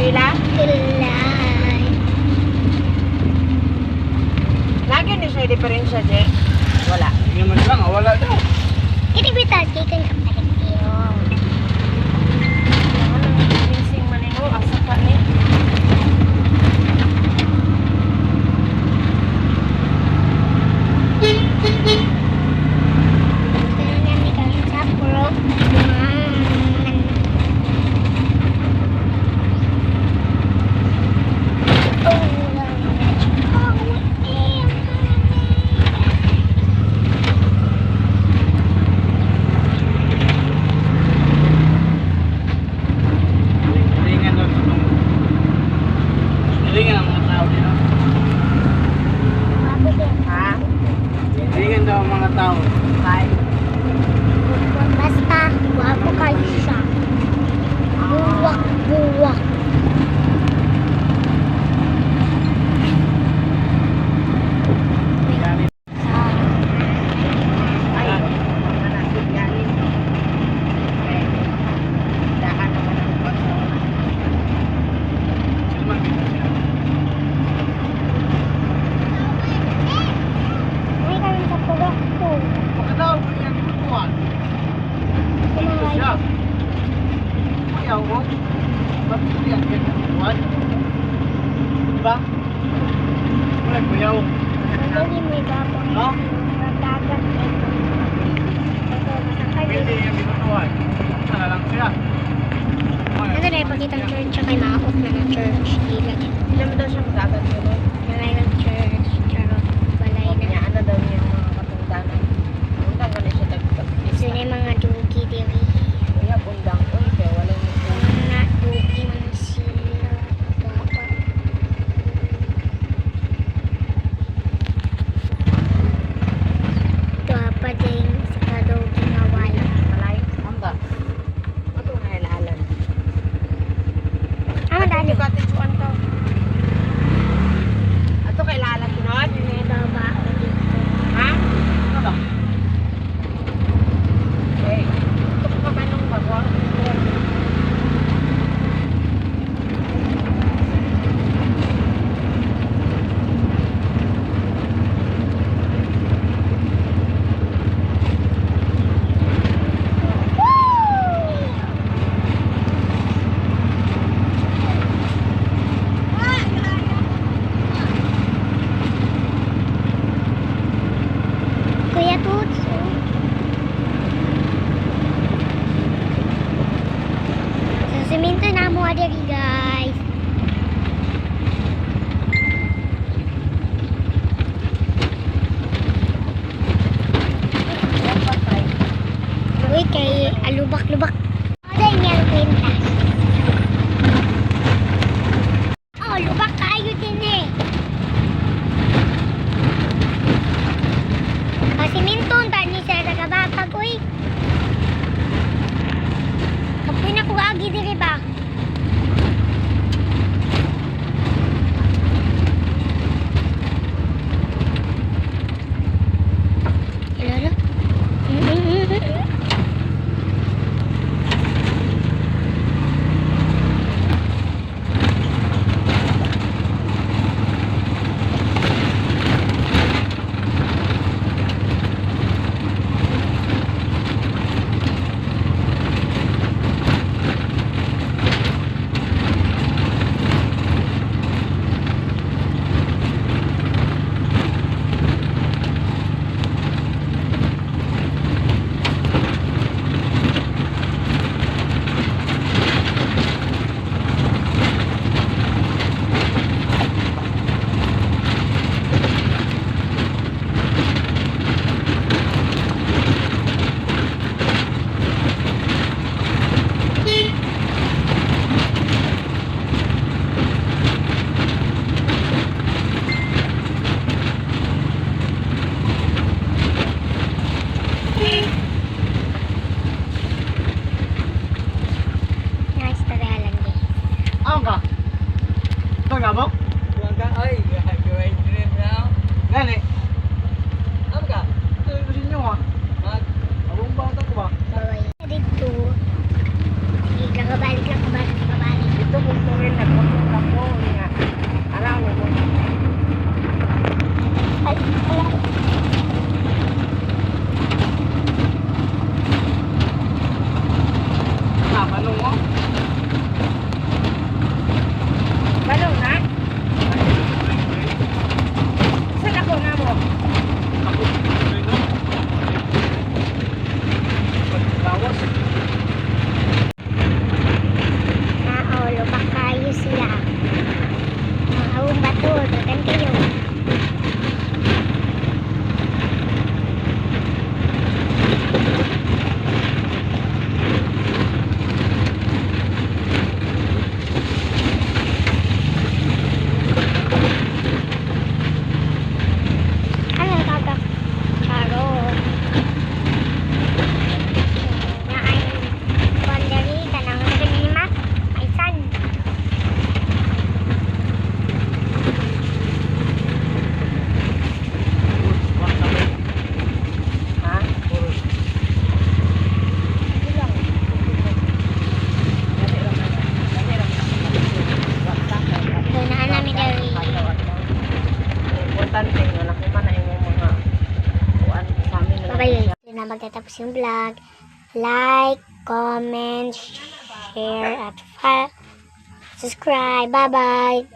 Pila? Kulay. Lagi ni siya diferensya, Je. Wala. Hindi naman lang, wala daw. Kinibitan, kikan kapalit kayo. Ano nang ginsing man nino? Asa pa ni? Pero nga may kami sa pro. Hilingan daw itong... Hilingan ang mga tao dito. Ha? Hilingan daw ang mga tao. Bye. Basta, wapo kayo siya. Buwak, buwak. Gamit. Ay, ana sigyanin. Daan naman ang baso. Sino man dito siya? May kami sa pulok ko. Baka daw, kaya kinukuhan. Dito siya. Kuyaw ko. Bakit kaya kinukuhan? Diba? Wala kuyaw. Hindi may gabang. No? Nagdagat ito. Ito, masakay. Pwede yung kinukuhan. Sana lang siya. Ano na ipakita ng church siya kay Maok na ng church. Ilag. Hindi mo daw siya magagat yun. Nalay ng church. Charot. Balay Kanya na. ano daw yung mga katungdanan. Undang ka na siya So tagpapisa. na yung mga dugi diri. Kuya, undang ko. Kaya wala yung Mga dugi man sila. Dapat. Dapat din sa kadugi nga wala. malay. Anda. Ato na ilalan. Ah, dali. Ato katitsuan to. Ato kay ilalan tinod. May baba dito. Ha? Ano daw? Okay. Ito ko kamanong bagwang. Kuya Toots. Sa semento na mo diri guys. Uy, kay alubak-lubak. Ada niya kwintas. Oh, lubak kayo din eh. Kasi minton, tani sa nagabapag, uy. Kapoy na kung agi diri ba? Lalo? matatapos yung vlog. Like, comment, share, at subscribe. Bye-bye!